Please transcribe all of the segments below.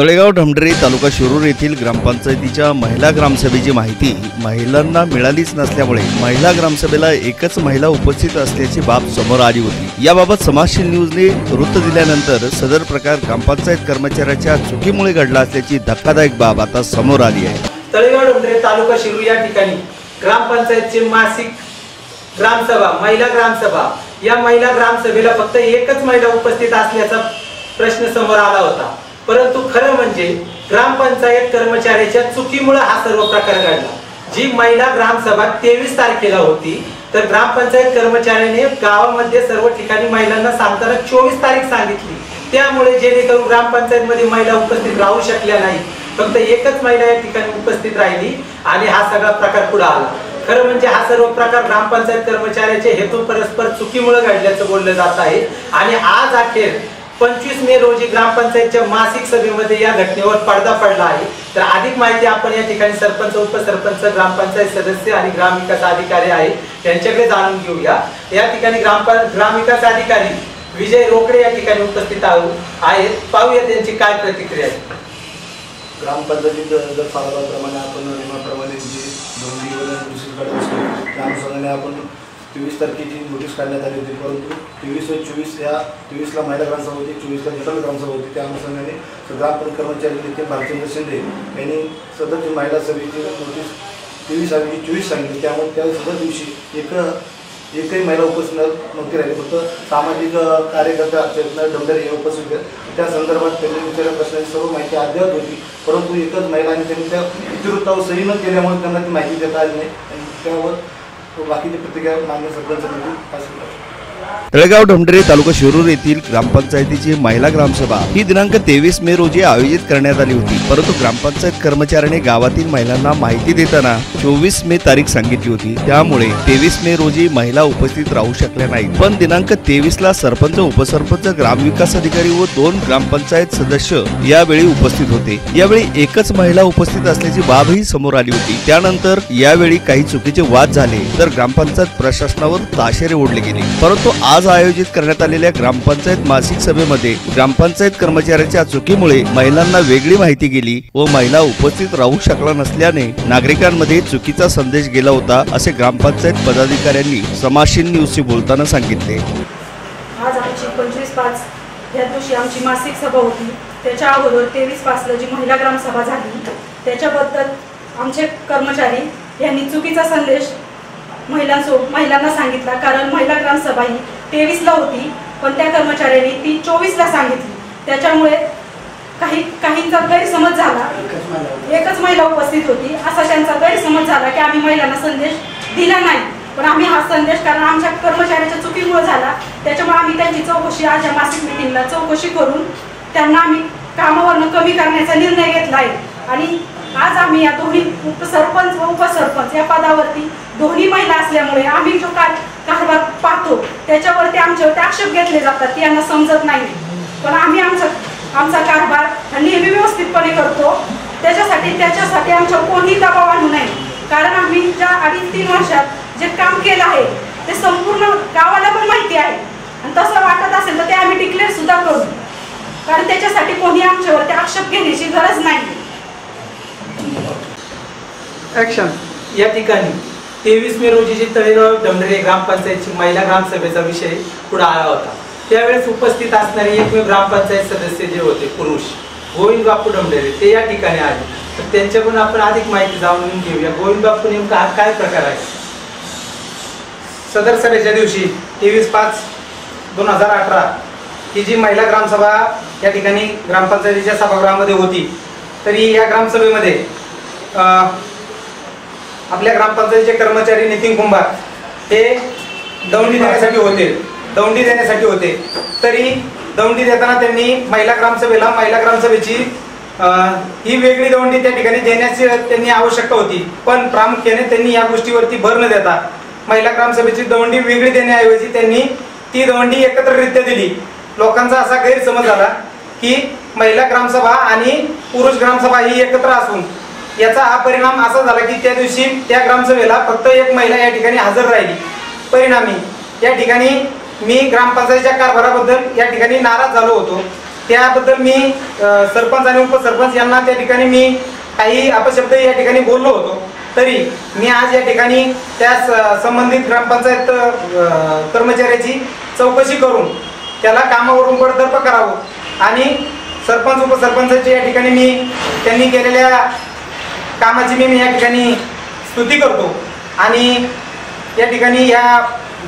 तळेगाव ढमढरे तालुका शिरूर येथील ग्रामपंचायतीच्या महिला ग्रामसभेची माहिती महिलांना मिळालीच नसल्यामुळे महिला ग्रामसभेला एकच महिला उपस्थित असल्याची बाब समोर आली होती। याबाबत समाजशील न्यूजने वृत्त दिल्यानंतर सदर प्रकार ग्रामपंचायत कर्मचाऱ्याच्या चुकीमुळे घडला असल्याची धक्कादायक बाब आता समोर आली आहे। तळेगाव ढमढरे तालुका शिरूर या ठिकाणी ग्रामपंचायतची मासिक ग्रामसभा महिला ग्रामसभा या महिला ग्रामसभेला फक्त एकच महिला उपस्थित असल्याचा प्रश्न समोर आला होता। परंतु खरं म्हणजे ग्रामपंचायत कर्मचाऱ्याच्या चुकीमुळे हा सर्व प्रकार घडला। जी महिला ग्रामसभा 23 तारखेला होती तर ग्रामपंचायत कर्मचाऱ्याने गावामध्ये सर्व ठिकाणी महिलांना सांगताना 24 तारीख सांगितली। त्यामुळे जेणेकरून ग्रामपंचायत मध्ये महिला उपस्थित राहू शकल्या नाही, फक्त एकच महिला या ठिकाणी उपस्थित राहिली आणि हा सगळा प्रकार पुढे आला। खरं म्हणजे हा सर्व प्रकार ग्रामपंचायत कर्मचाऱ्याचे हेतू परस्पर चुकीमुळे घडल्याचं बोललं जात आहे। आणि आज अखेर 25 मे रोजी ग्रामपंचायतच्या मासिक सभेमध्ये या घटनेवर पडदा पडला आहे। तर अधिक माहिती आपण या ठिकाणी सरपंच, उपसरपंच, ग्रामपंचायत सदस्य आणि ग्रामविकास अधिकारी आहे त्यांच्याकडे जाणून घेऊया। या ठिकाणी ग्रामविकास अधिकारी विजय रोकडे या ठिकाणी उपस्थित आहेत। पाहूया त्यांची काय प्रतिक्रिया आहे। ग्रामपंचायतीत जर ठरवल्याप्रमाणे आपण नियमाप्रमाणे जी नोंदणी वगैरे नोटीस काढत असतो त्या अनुषंगाने आपण 23 तारखेची नोटीस काढण्यात आली होती। परंतु 23 व 24 या 23ला महिला ग्रामसभा होती, 24ला जनरल ग्रामसभा होती। त्या अनुषंगाने ग्रामपंचायत कर्मचारी नितीन भारचंद्र शिंदे यांनी सदर महिला सभेची नोटीस 23/24 सांगितली। त्यामुळे त्या सदर दिवशी एकही महिला उपस्थित नव्हती राहिली, फक्त सामाजिक कार्यकर्ता ढमढरे हे उपस्थित होते। त्या संदर्भात त्यांनी विचारलेल्या प्रश्नाची सर्व माहिती अद्यावत होती, परंतु एकच महिला आणि त्यांनी त्या इतिवृत्तावर सही न केल्यामुळे त्यांना ती माहिती देता आली नाही आणि त्यावर बाकीची प्रतिक्रिया मान्य सरपंच तळेगाव ढमढरे तालुका शिरूर येथील ग्रामपंचायतीची महिला ग्रामसभा ही दिनांक 23 मे रोजी आयोजित करण्यात आली होती। परंतु ग्रामपंचायत कर्मचाऱ्याने गावातील महिलांना माहिती देताना 24 मे तारीख सांगितली होती। त्यामुळे 23 मे रोजी महिला उपस्थित राहू शकल्या नाहीत। पण दिनांक 23ला सरपंच, उपसरपंच, ग्रामविकास अधिकारी व 2 ग्रामपंचायत सदस्य यावेळी उपस्थित होते। यावेळी एकच महिला उपस्थित असल्याची बाबही समोर आली होती। त्यानंतर यावेळी काही चुकीचे वाद झाले तर ग्रामपंचायत प्रशासनावर ताशेरे ओढले गेले। परंतु आज आयोजित करण्यात आलेल्या ग्रामपंचायत मासिक सभेमध्ये ग्रामपंचायत कर्मचाऱ्याच्या चुकीमुळे महिलांना वेगळी माहिती गेली व महिला उपस्थित राहू शकला नसल्याने नागरिकांमध्ये चुकीचा संदेश गेला होता, असे ग्रामपंचायत पदाधिकाऱ्यांनी समाजशील न्यूजशी बोलताना सांगितले। आज आमची 25/5 या दिवशी आमची मासिक सभा होती। त्याच्या अगोदर 23/5ला जी महिला ग्रामसभा झाली त्याच्याबद्दल आमचे कर्मचारी यांनी चुकीचा संदेश महिलांना सांगितला। कारण महिला ग्रामसभा ही 23ला होती, पण त्या कर्मचाऱ्यांनी ती 24ला सांगितली। त्याच्यामुळे काहींचा गैरसमज झाला, एकच महिला उपस्थित होती असा त्यांचा गैरसमज झाला की आम्ही महिलांना संदेश दिला नाही। पण आम्ही हा संदेश कारण आमच्या कर्मचाऱ्याच्या चुकीमुळे झाला, त्याच्यामुळे आम्ही त्यांची चौकशी आज या मासिक मीटिंगला चौकशी करून त्यांना आम्ही कामावरनं कमी करण्याचा निर्णय घेतला आहे। आणि आज आम्ही या दोन्ही सरपंच व उपसरपंच या पदावरती दोन्ही महिला असल्यामुळे आम्ही जो कारभार पाहतो त्याच्यावरती आमच्यावरती आक्षेप घेतले जातात की यांना समजत नाही। पण आम्ही आमचा कारभार नेहमी व्यवस्थितपणे करतो। त्याच्यासाठी आमच्या कोणीही दबाव आणू नये, कारण आम्ही ज्या 2.5-3 वर्षात जे काम केलं आहे ते संपूर्ण गावाला पण माहिती आहे। आणि तसं वाटत असेल तर ते आम्ही डिक्लेअर सुद्धा करू, कारण त्याच्यासाठी कोणी आमच्यावरती आक्षेप घेण्याची गरज नाही। ऍक्शन। या ठिकाणी 23 मे रोजीची तळेगाव ढमढरे ग्रामपंचायतची महिला ग्रामसभेचा विषय पुढे आला होता। त्यावेळेस उपस्थित असणारे एकमेव ग्रामपंचायत सदस्य जे होते पुरुष गोविंद बापू ढमढरे ते या ठिकाणी आले। तर त्यांच्याकडून आपण अधिक माहिती जाणून घेऊया। गोविंद बापू नेमका हा काय प्रकार आहे? सदर सभेच्या दिवशी 23/5/2018 ही जी महिला ग्रामसभा या ठिकाणी ग्रामपंचायतीच्या सभागृहामध्ये होती, तरी या ग्रामसभेमध्ये आपल्या ग्रामपंचायतीचे कर्मचारी नितीन कुंभार हे दौंडी देण्यासाठी होते। तरी दौंडी देताना त्यांनी महिला ग्रामसभेची ही वेगळी दौंडी त्या ठिकाणी देण्याची त्यांनी आवश्यकता होती, पण प्रामुख्याने त्यांनी या गोष्टीवरती भर न देता महिला ग्रामसभेची दौंडी वेगळी देण्याऐवजी त्यांनी ती दौंडी एकत्ररित्या दिली। लोकांचा असा गैरसमज झाला की महिला ग्रामसभा आणि पुरुष ग्रामसभा ही एकत्र असून याचा हा परिणाम असा झाला की त्या दिवशी त्या ग्रामसभेला फक्त एक महिला या ठिकाणी हजर राहिली। परिणामी या ठिकाणी मी ग्रामपंचायतीच्या कारभाराबद्दल या ठिकाणी नाराज झालो होतो। त्याबद्दल मी सरपंच आणि उपसरपंच यांना त्या ठिकाणी मी काही अपशब्द या ठिकाणी बोललो होतो, तरी मी आज या ठिकाणी त्या संबंधित ग्रामपंचायत कर्मचाऱ्याची चौकशी करून त्याला कामावरून बडतर्फ करावं आणि सरपंच उपसरपंचाची या ठिकाणी मी त्यांनी केलेल्या कामाची मी या ठिकाणी स्तुती करतो आणि या ठिकाणी या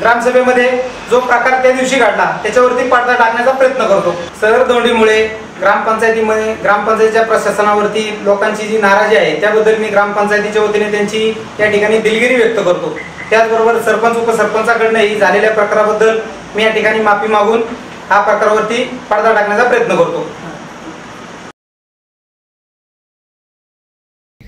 ग्रामसभेमध्ये जो प्रकार त्या दिवशी घडला त्याच्यावरती पडदा टाकण्याचा प्रयत्न करतो. सरदोंडीमुळे ग्रामपंचायतीच्या प्रशासनावरती लोकांची जी नाराजी आहे त्याबद्दल मी ग्रामपंचायतीच्या वतीने त्यांची या ठिकाणी दिलगिरी व्यक्त करतो. त्याचबरोबर सरपंच उपसरपंचाकडनंही झालेल्या प्रकाराबद्दल मी या ठिकाणी माफी मागून हा प्रकारावरती पडदा टाकण्याचा प्रयत्न करतो.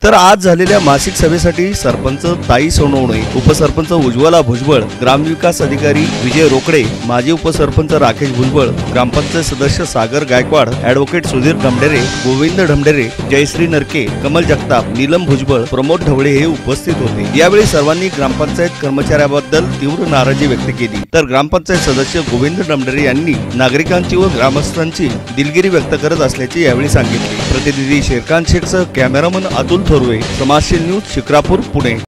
तर आज झालेल्या मासिक सभेसाठी सरपंच ताई सोनवणे, उपसरपंच उज्ज्वला भुजबळ, ग्रामविकास अधिकारी विजय रोकडे, माजी उपसरपंच राकेश भुजबळ, ग्रामपंचायत सदस्य सागर गायकवाड, ॲडव्होकेट सुधीर ढमढेरे, गोविंद ढमढेरे, जयश्री नरके, कमल जगताप, नीलम भुजबळ, प्रमोद ढवळे हे उपस्थित होते. यावेळी सर्वांनी ग्रामपंचायत कर्मचाऱ्याबद्दल तीव्र नाराजी व्यक्त केली. तर ग्रामपंचायत सदस्य गोविंद ढमढेरे यांनी नागरिकांची व ग्रामस्थांची दिलगिरी व्यक्त करत असल्याचे यावेळी सांगितले. प्रतिनिधी शेरखान शेखसह कॅमेरामन अतुल थोरवे, समाजशील न्यूज, शिक्रापूर, पुणे.